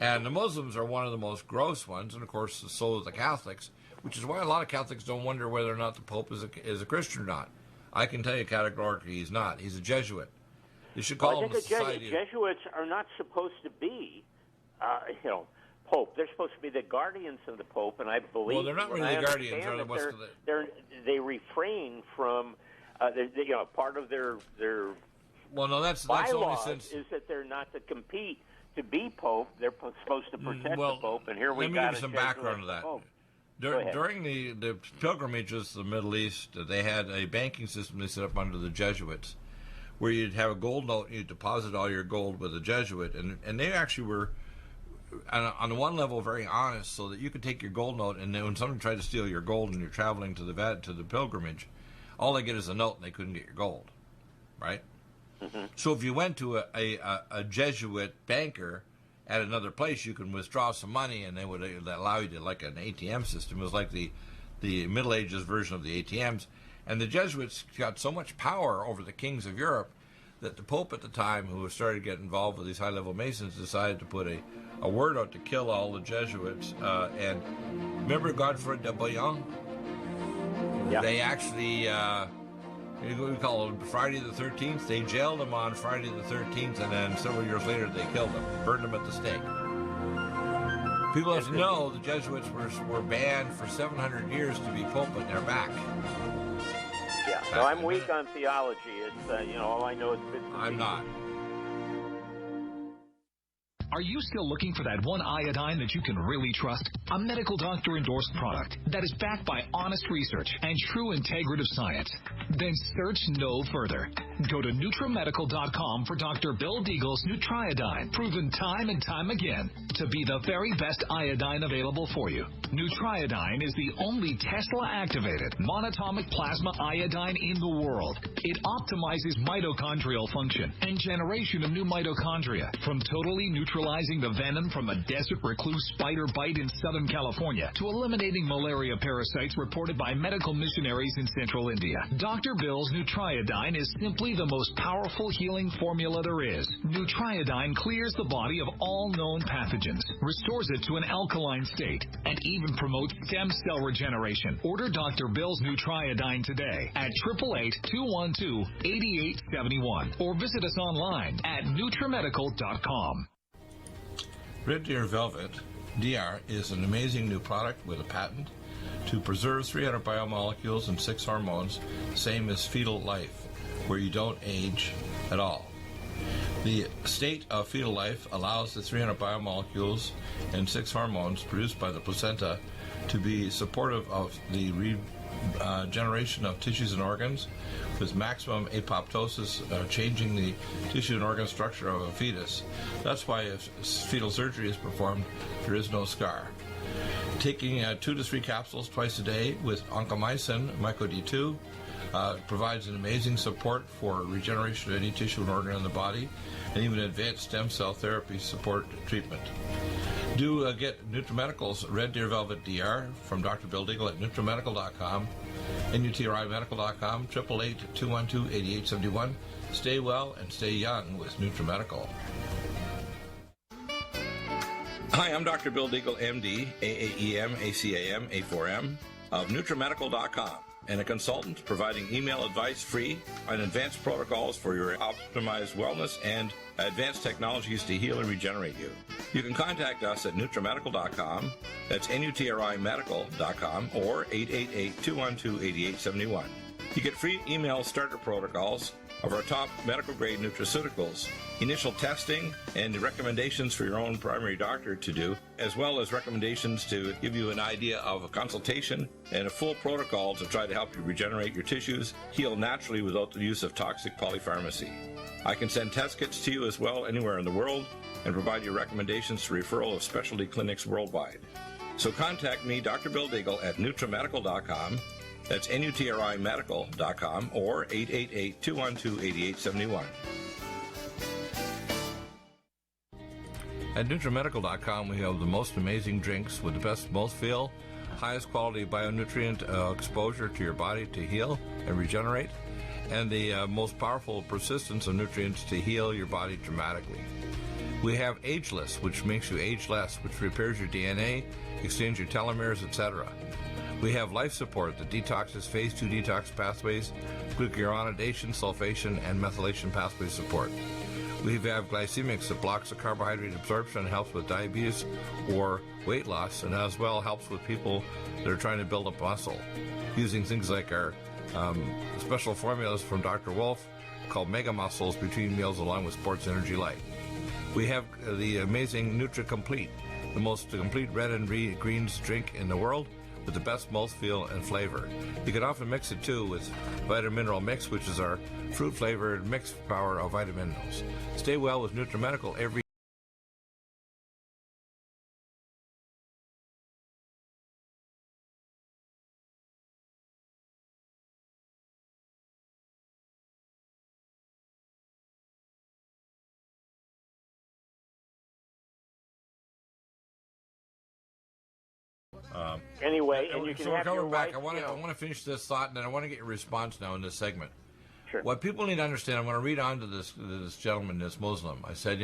And the Muslims are one of the most gross ones, and of course, so are the Catholics, which is why a lot of Catholics don't wonder whether or not the Pope is a Christian or not. I can tell you categorically he's not. He's a Jesuit. You should call him the Society. Jesuits are not supposed to be, Pope. They're supposed to be the guardians of the Pope, and I believe. Well, they're not really the guardians. They refrain from, part of their. Well, no, that's only since is that they're not to compete to be Pope. They're supposed to protect the Pope, and here we got. Let me give you some background to that. During the pilgrimages to the Middle East, they had a banking system they set up under the Jesuits, where you'd have a gold note, and you'd deposit all your gold with a Jesuit, and they actually were, on the one level, very honest, so that you could take your gold note, and then when someone tried to steal your gold and you're traveling to the pilgrimage, all they get is a note, and they couldn't get your gold, right? Mm-hmm. So if you went to a Jesuit banker at another place, you can withdraw some money, and they would allow you to, like an ATM system. It was like the Middle Ages version of the ATMs. And the Jesuits got so much power over the kings of Europe that the Pope at the time, who started to get involved with these high-level Masons, decided to put a word out to kill all the Jesuits. And remember Godfrey de Bouillon? Yeah. They actually, we call it Friday the 13th. They jailed him on Friday the 13th, and then several years later they killed him, burned him at the stake. People have to know the Jesuits were banned for 700 years to be Pope, but they're back. Yeah, no, I'm weak on theology. It's all I know is bits and I'm not. Are you still looking for that one iodine that you can really trust? A medical doctor endorsed product that is backed by honest research and true integrative science? Then search no further. Go to NutriMedical.com for Dr. Bill Deagle's Nutriodine, proven time and time again to be the very best iodine available for you. Nutriodine is the only Tesla-activated monatomic plasma iodine in the world. It optimizes mitochondrial function and generation of new mitochondria, from totally neutralizing the venom from a desert recluse spider bite in Southern California to eliminating malaria parasites reported by medical missionaries in central India. Dr. Bill's Nutriodine is simply the most powerful healing formula there is. Nutriodine clears the body of all known pathogens, restores it to an alkaline state, and even promotes stem cell regeneration. Order Dr. Bill's Nutriodine today at 888-212-8871 or visit us online at NutriMedical.com. Red Deer Velvet DR is an amazing new product with a patent to preserve 300 biomolecules and 6 hormones, same as fetal life, where you don't age at all. The state of fetal life allows the 300 biomolecules and 6 hormones produced by the placenta to be supportive of the regeneration of tissues and organs, with maximum apoptosis, changing the tissue and organ structure of a fetus. That's why if fetal surgery is performed, there is no scar. Taking 2 to 3 capsules twice a day with oncomycin, myco-D2, provides an amazing support for regeneration of any tissue and organ in the body, and even advanced stem cell therapy support treatment. Do get NutriMedical's Red Deer Velvet DR from Dr. Bill Deagle at NutriMedical.com, NutriMedical.com, 888-212-8871. Stay well and stay young with NutriMedical. Hi, I'm Dr. Bill Deagle, MD, AAEM, ACAM, A4M, of NutriMedical.com, and a consultant providing email advice free on advanced protocols for your optimized wellness and advanced technologies to heal and regenerate you. You can contact us at NutriMedical.com, that's NutriMedical.com, or 888-212-8871. You get free email starter protocols of our top medical-grade nutraceuticals, initial testing, and recommendations for your own primary doctor to do, as well as recommendations to give you an idea of a consultation and a full protocol to try to help you regenerate your tissues, heal naturally without the use of toxic polypharmacy. I can send test kits to you as well anywhere in the world and provide you recommendations to referral of specialty clinics worldwide. So contact me, Dr. Bill Deagle, at NutriMedical.com. That's NutriMedical.com, or 888-212-8871. At NutriMedical.com, we have the most amazing drinks with the best mouthfeel, highest quality bionutrient exposure to your body to heal and regenerate, and the most powerful persistence of nutrients to heal your body dramatically. We have Ageless, which makes you age less, which repairs your DNA, extends your telomeres, etc. We have Life Support that detoxes phase 2 detox pathways, glucuronidation, sulfation, and methylation pathway support. We have Glycemics that blocks the carbohydrate absorption and helps with diabetes or weight loss, and as well helps with people that are trying to build up muscle, using things like our special formulas from Dr. Wolf called Mega Muscles between meals along with Sports Energy Light. We have the amazing Nutri-Complete, the most complete red and greens drink in the world, with the best mouthfeel and flavor. You can often mix it too with Vitamin Mineral Mix, which is our fruit-flavored mixed power of vitamin minerals. Stay well with NutriMedical every Anyway, and you can so have your back. wife, I want to finish this thought, and then I want to get your response now in this segment. Sure. What people need to understand, I'm going to read on to this gentleman, this Muslim. I said,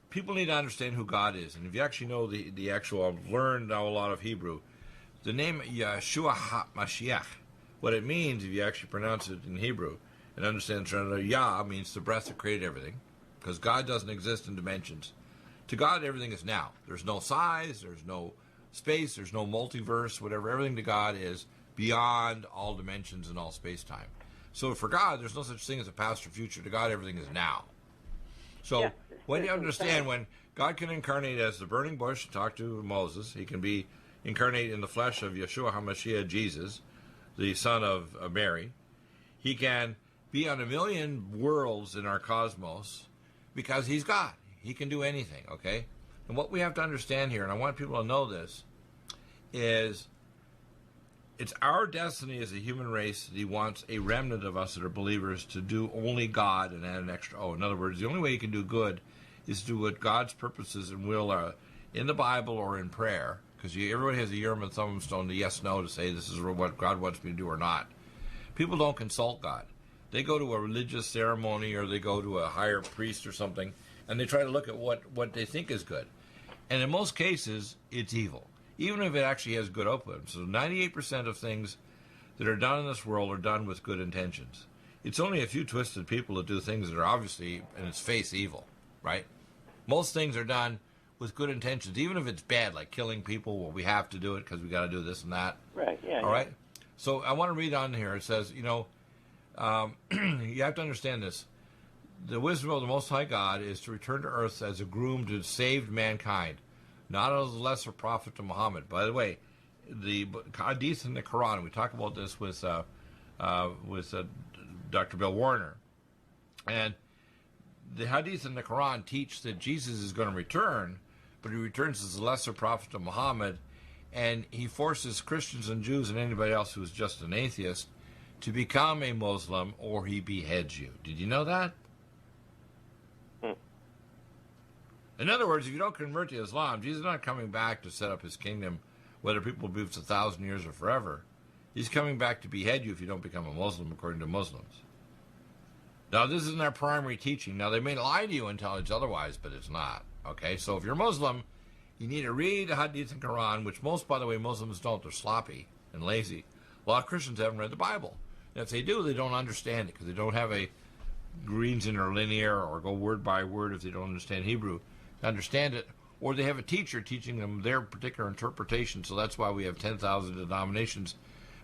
people need to understand who God is. And if you actually know the actual, I've learned now a lot of Hebrew, the name Yeshua HaMashiach, what it means if you actually pronounce it in Hebrew and understand Yah means the breath that created everything, because God doesn't exist in dimensions. To God, everything is now. There's no size, there's no space, there's no multiverse, whatever. Everything to God is beyond all dimensions and all space-time. So for God, there's no such thing as a past or future. To God, everything is now. So Yeah, when you it's understand, insane. when God can incarnate as the burning bush and talk to Moses, he can be incarnate in the flesh of Yeshua HaMashiach, Jesus, the son of Mary. He can be on a million worlds in our cosmos because he's God. He can do anything, okay? And what we have to understand here, and I want people to know this, is it's our destiny as a human race that he wants a remnant of us that are believers to do only God and add an extra O. In other words, the only way you can do good is to do what God's purposes and will are in the Bible or in prayer, because everybody has a Urim and Thummim stone, the yes, no, to say this is what God wants me to do or not. People don't consult God. They go to a religious ceremony or they go to a higher priest or something, and they try to look at what they think is good. And in most cases, it's evil, even if it actually has good output. So 98% of things that are done in this world are done with good intentions. It's only a few twisted people that do things that are obviously, in its face, evil, right? Most things are done with good intentions, even if it's bad, like killing people. Well, we have to do it because we got to do this and that. Right, yeah. All right? So I want to read on here. It says, you have to understand this. The wisdom of the Most High God is to return to earth as a groom to save mankind, not as a lesser prophet to Muhammad. By the way, the hadith in the Quran, we talk about this with Dr. Bill Warner, and the hadith in the Quran teach that Jesus is going to return, but he returns as a lesser prophet to Muhammad, and he forces Christians and Jews and anybody else who is just an atheist to become a Muslim, or he beheads you. Did you know that? In other words, if you don't convert to Islam, Jesus is not coming back to set up his kingdom, whether people believe it's 1,000 years or forever. He's coming back to behead you if you don't become a Muslim, according to Muslims. Now, this isn't their primary teaching. Now, they may lie to you and tell it's otherwise, but it's not. Okay, so if you're Muslim, you need to read the Hadith and Quran, which most, by the way, Muslims don't. They're sloppy and lazy. A lot of Christians haven't read the Bible. And if they do, they don't understand it because they don't have a greens interlinear or go word by word if they don't understand Hebrew to understand it. Or they have a teacher teaching them their particular interpretation. So that's why we have 10,000 denominations,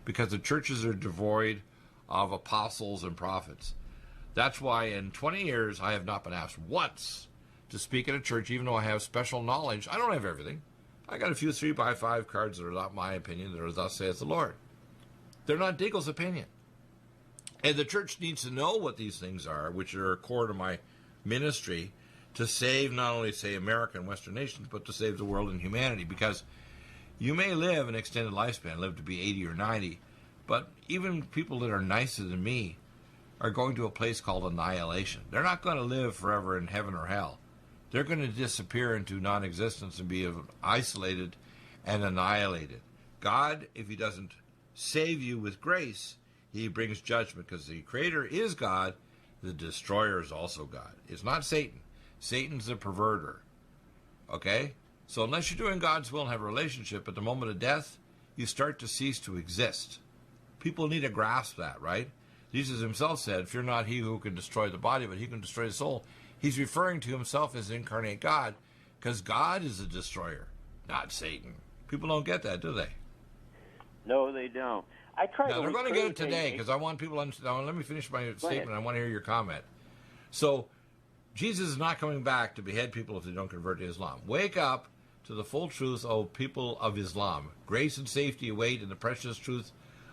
because the churches are devoid of apostles and prophets. That's why in 20 years I have not been asked once to speak at a church, even though I have special knowledge. I don't have everything. I got a few 3x5 cards that are not my opinion, that are thus saith the Lord. They're not Deagle's opinion. And the church needs to know what these things are, which are core to my ministry, to save not only, say, America and Western nations, but to save the world and humanity. Because you may live an extended lifespan, live to be 80 or 90, but even people that are nicer than me are going to a place called annihilation. They're not going to live forever in heaven or hell. They're going to disappear into non-existence and be isolated and annihilated. God, if he doesn't save you with grace, he brings judgment, because the Creator is God, the Destroyer is also God. It's not Satan. Satan's the perverter. Okay? So unless you're doing God's will and have a relationship, at the moment of death, you start to cease to exist. People need to grasp that, right? Jesus himself said, "Fear not he who can destroy the body, but he can destroy the soul." He's referring to himself as incarnate God, because God is the destroyer, not Satan. People don't get that, do they? No, they don't. I try Now, to they're going to get it recruit today, because I want people to understand. Now, let me finish my statement. I want to hear your comment. So, Jesus is not coming back to behead people if they don't convert to Islam. Wake up to the full truth, O people of Islam. Grace and safety await in the precious truth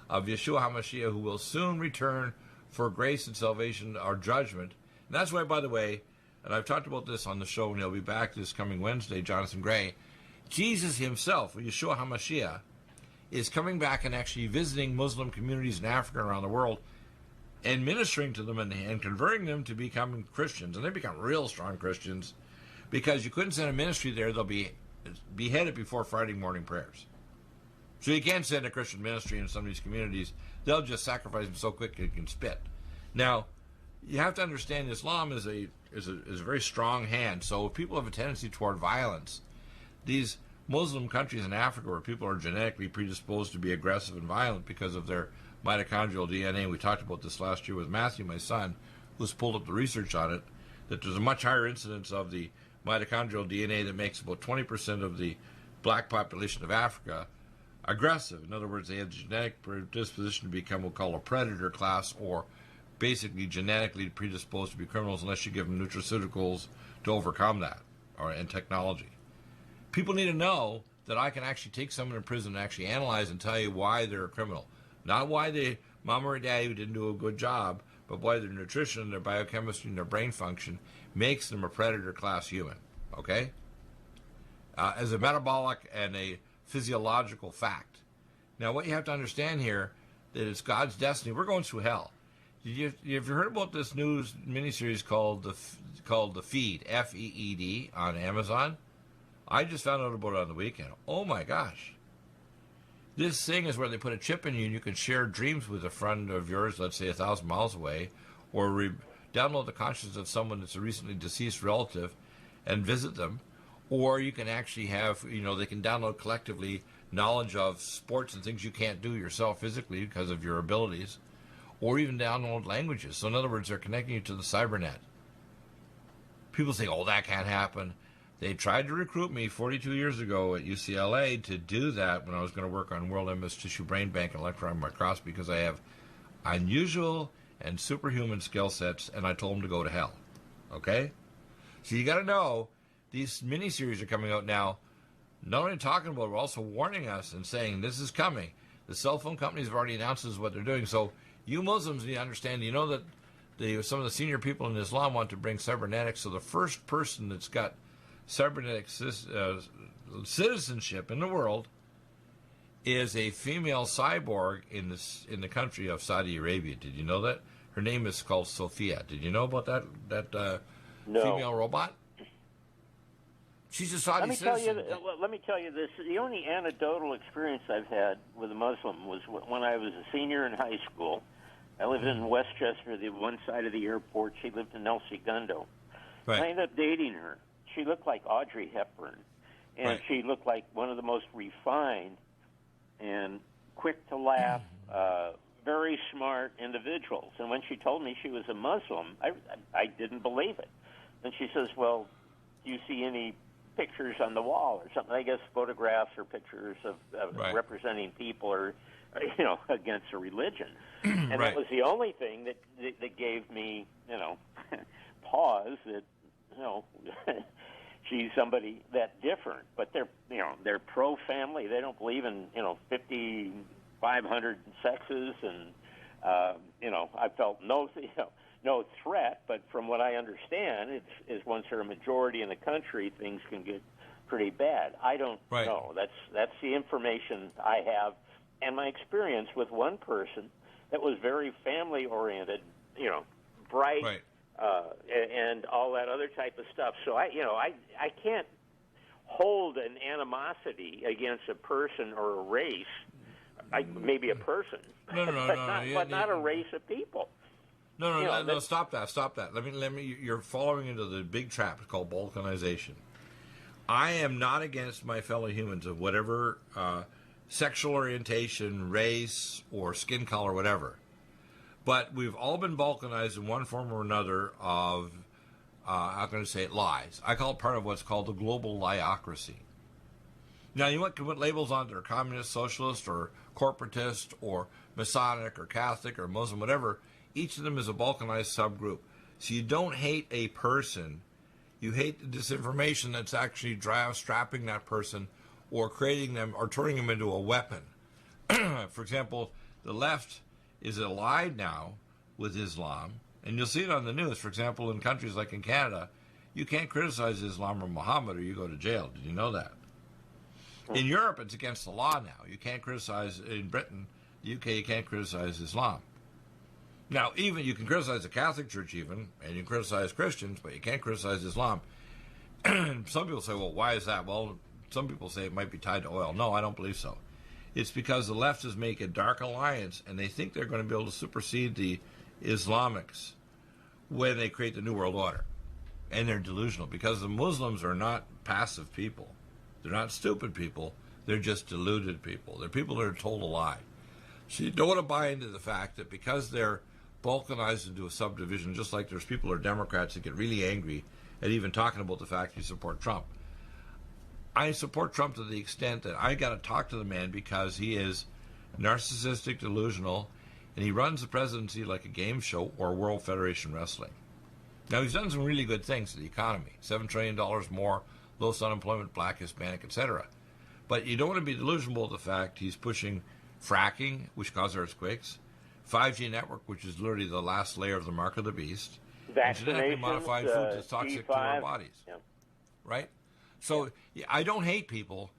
of Yeshua HaMashiach, who will soon return for grace and salvation or judgment. And that's why, by the way, and I've talked about this on the show, and he'll be back this coming Wednesday, Jonathan Gray, Jesus himself, Yeshua HaMashiach, is coming back and actually visiting Muslim communities in Africa and around the world and ministering to them and converting them to becoming Christians. And they become real strong Christians, because you couldn't send a ministry there. They'll be beheaded before Friday morning prayers. So you can't send a Christian ministry in some of these communities. They'll just sacrifice them so quick it can spit. Now, you have to understand Islam is a very strong hand. So if people have a tendency toward violence, these Muslim countries in Africa where people are genetically predisposed to be aggressive and violent because of their mitochondrial DNA. We talked about this last year with Matthew, my son, who's pulled up the research on it, that there's a much higher incidence of the mitochondrial DNA that makes about 20% of the black population of Africa aggressive. In other words, they have the genetic predisposition to become what we call a predator class, or basically genetically predisposed to be criminals unless you give them nutraceuticals to overcome that, and technology. People need to know that I can actually take someone in prison and actually analyze and tell you why they're a criminal. Not why they, mom or daddy didn't do a good job, but why their nutrition, their biochemistry, and their brain function makes them a predator class human. Okay? As a metabolic and a physiological fact. Now, what you have to understand here, that it's God's destiny. We're going through hell. Have you heard about this news miniseries called The Feed, F-E-E-D, on Amazon? I just found out about it on the weekend. Oh my gosh. This thing is where they put a chip in you and you can share dreams with a friend of yours, let's say 1,000 miles away, or download the consciousness of someone that's a recently deceased relative and visit them. Or you can actually have, they can download collectively knowledge of sports and things you can't do yourself physically because of your abilities, or even download languages. So in other words, they're connecting you to the cybernet. People say, oh, that can't happen. They tried to recruit me 42 years ago at UCLA to do that when I was going to work on World MS Tissue Brain Bank and electron microscopy because I have unusual and superhuman skill sets, and I told them to go to hell. Okay? So you got to know, these miniseries are coming out now, not only talking about it, we're also warning us and saying this is coming. The cell phone companies have already announced this is what they're doing. So you Muslims need to understand, that some of the senior people in Islam want to bring cybernetics. So the first person that's got cybernetic citizenship in the world is a female cyborg in the country of Saudi Arabia. Did you know that? Her name is called Sophia. Did you know about that No. female robot? She's a Saudi citizen. Let me tell you this. The only anecdotal experience I've had with a Muslim was when I was a senior in high school. I lived in Westchester, the one side of the airport. She lived in El Segundo. Right. I ended up dating her. She looked like Audrey Hepburn, and Right. she looked like one of the most refined and quick to laugh, very smart individuals. And when she told me she was a Muslim, I didn't believe it. And she says, well, do you see any pictures on the wall or something? I guess photographs or pictures of Right. representing people or, against a religion. And Right. that was the only thing that gave me, pause that, she's somebody that different. But they're pro-family. They don't believe in, 5,500 sexes. And, I felt no threat, but from what I understand, is once they're a majority in the country, things can get pretty bad. I don't Right. know. That's the information I have, and my experience with one person that was very family oriented, bright, Right. and all that other type of stuff. So I can't hold an animosity against a person or a race. Maybe a person, No, but not a race of people. No, stop that. Let me, you're following into the big trap called balkanization. I am not against my fellow humans of whatever sexual orientation, race, or skin color, whatever. But we've all been balkanized in one form or another of, how can I say it, lies. I call it part of what's called the global liocracy. Now, you can put labels on there, communist, socialist, or corporatist, or Masonic, or Catholic, or Muslim, whatever. Each of them is a balkanized subgroup. So you don't hate a person. You hate the disinformation that's actually strapping that person or creating them or turning them into a weapon. For example, the left is allied now with Islam, and you'll see it on the news. For example, in countries like in Canada, you can't criticize Islam or Muhammad or you go to jail. Did you know that? In Europe, it's against the law now. You can't criticize, in Britain, the UK, you can't criticize Islam. Now, even you can criticize the Catholic Church even, and you can criticize Christians, but you can't criticize Islam. Some people say, well, why is that? Well, some people say it might be tied to oil. No, I don't believe so. It's because the left is making a dark alliance, and they think they're going to be able to supersede the Islamics when they create the New World Order. And they're delusional, because the Muslims are not passive people. They're not stupid people. They're just deluded people. They're people that are told a lie. So you don't want to buy into the fact that because they're balkanized into a subdivision, just like there's people who are Democrats that get really angry at even talking about the fact you support Trump. I support Trump to the extent that I got to talk to the man because he is narcissistic, delusional. and he runs the presidency like a game show or World Federation Wrestling. Now, he's done some really good things to the economy. $7 trillion more, lowest unemployment, black, Hispanic, etc. But you don't want to be delusional of the fact he's pushing fracking, which causes earthquakes, 5G network, which is literally the last layer of the mark of the beast, and genetically modified foods that's toxic to our bodies. Yeah. Right? So I don't hate people.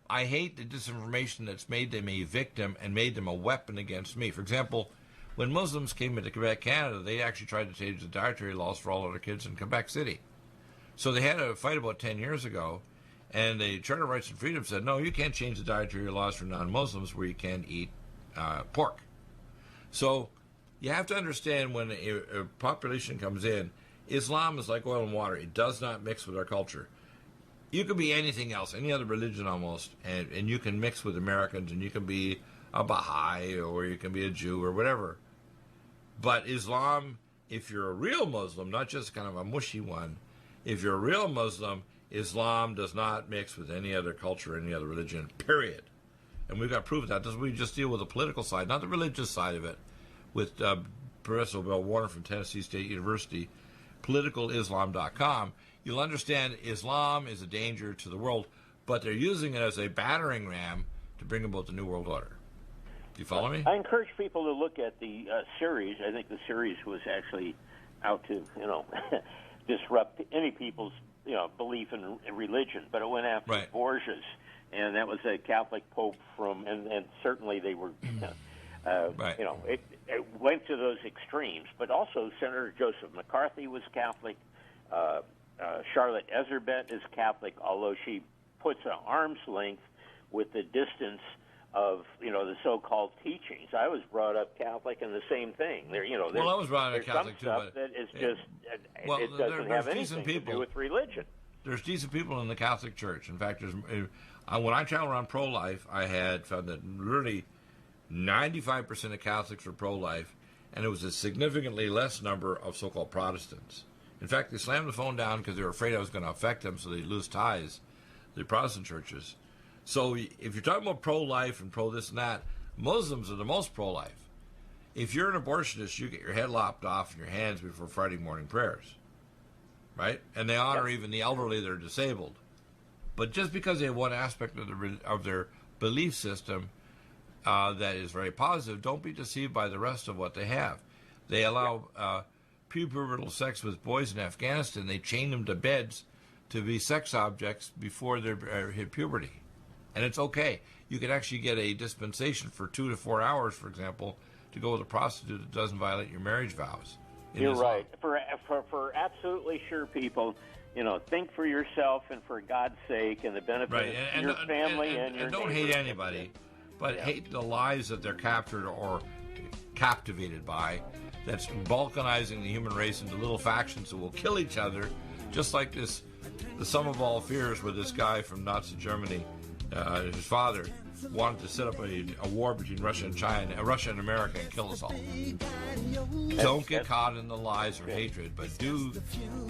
I hate the disinformation that's made them a victim and made them a weapon against me. For example, when Muslims came into Quebec, Canada, they actually tried to change the dietary laws for all other kids in Quebec City. So they had a fight about 10 years ago, and the Charter of Rights and Freedom said, no, you can't change the dietary laws for non-Muslims where you can't eat pork. So you have to understand when a population comes in, Islam is like oil and water. It does not mix with our culture. You can be anything else, any other religion almost, and you can mix with Americans, and you can be a Baha'i, or you can be a Jew, or whatever. But Islam, if you're a real Muslim, not just kind of a mushy one, if you're a real Muslim, Islam does not mix with any other culture, any other religion, period. And we've got proof of that. We just deal with the political side, not the religious side of it, with Professor Bill Warner from Tennessee State University, politicalislam.com. You'll understand Islam is a danger to the world, but they're using it as a battering ram to bring about the New World Order. Do you follow me? I encourage people to look at the series. I think the series was actually out to, disrupt any people's, belief in religion. But it went after Borgias, and that was a Catholic pope from, and certainly they were, it went to those extremes. But also Senator Joseph McCarthy was Catholic. Charlotte Ezerbet is Catholic, although she puts an arm's length with the distance of the so-called teachings. I was brought up Catholic, and the same thing. Well, I was brought up Catholic too, but that is just it doesn't have anything to do with religion. There's decent people in the Catholic Church. In fact, when I traveled around pro-life, I had found that really 95% of Catholics were pro-life, and it was a significantly less number of so-called Protestants. In fact, they slammed the phone down because they were afraid I was going to affect them, so they'd lose ties, the Protestant churches. So if you're talking about pro-life and pro-this and that, Muslims are the most pro-life. If you're an abortionist, you get your head lopped off and your hands before Friday morning prayers, right? And they honor even the elderly that are disabled. But just because they have one aspect of their belief system that is very positive, don't be deceived by the rest of what they have. They allow pubertal sex with boys in Afghanistan. They chain them to beds to be sex objects before they hit puberty. And it's okay. You can actually get a dispensation for 2 to 4 hours, for example, to go with a prostitute that doesn't violate your marriage vows. You're right. For absolutely sure people, think for yourself and for God's sake and the benefit of your family and your don't hate anybody, but hate the lies that they're captured or captivated by. That's balkanizing the human race into little factions that will kill each other, just like the sum of all fears where this guy from Nazi Germany, his father, wanted to set up a war between Russia and China, Russia and America, and kill us all. Don't get caught in the lies or hatred, but do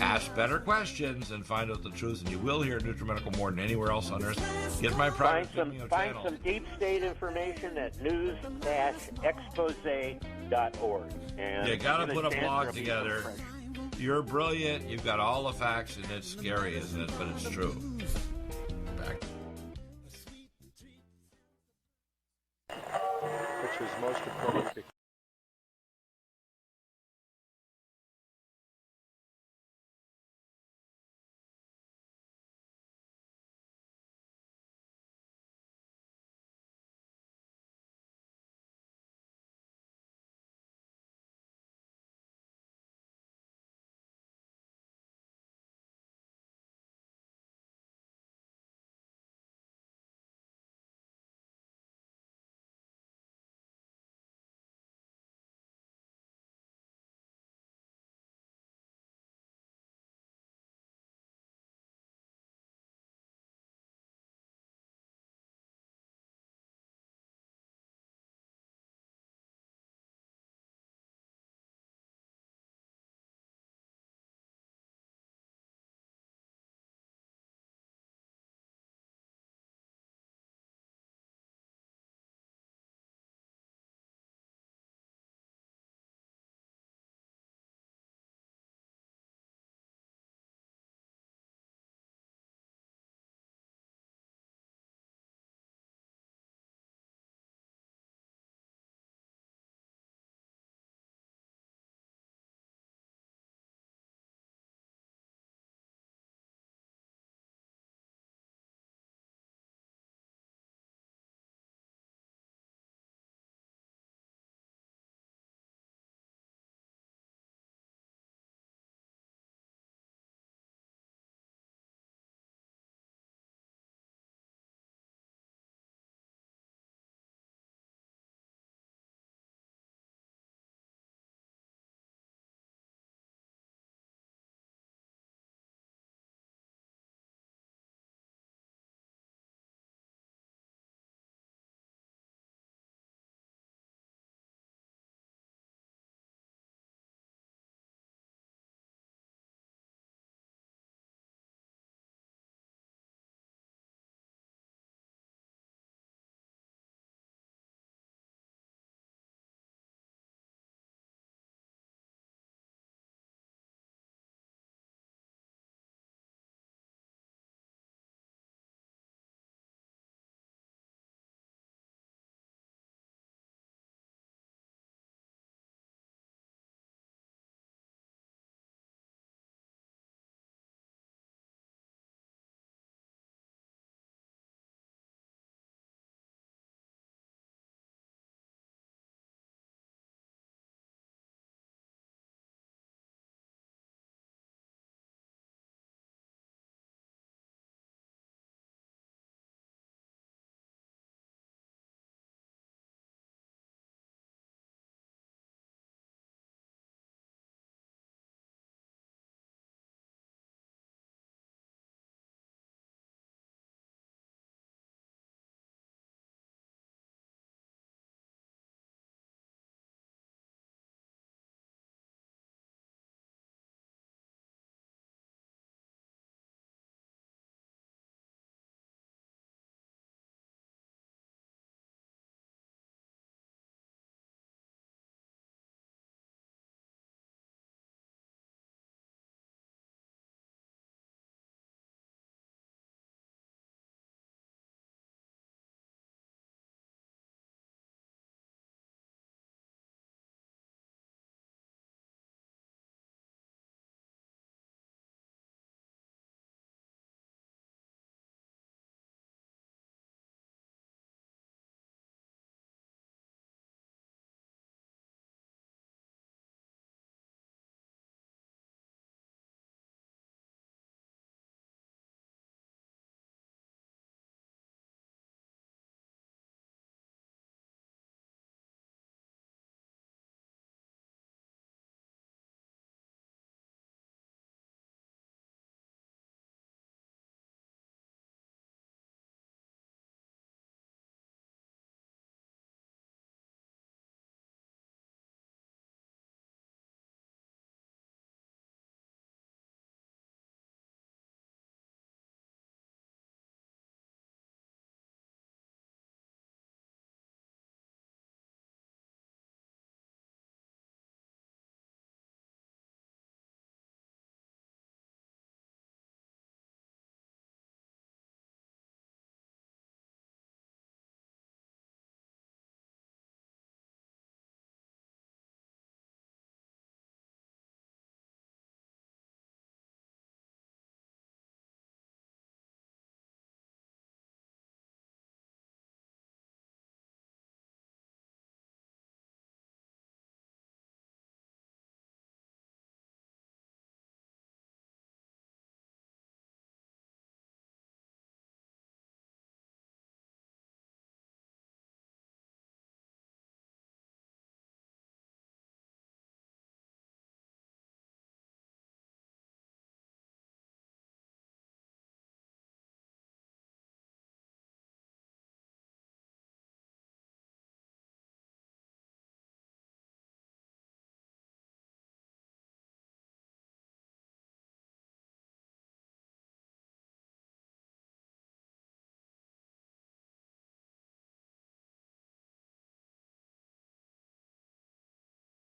ask better questions and find out the truth. And you will hear NutriMedical more than anywhere else on earth. Get my private channel. Find some deep state information at news-expose.org. And you got to put a blog together. You're brilliant. You've got all the facts, and it's scary, isn't it? But it's true. Back. Which was most appropriate.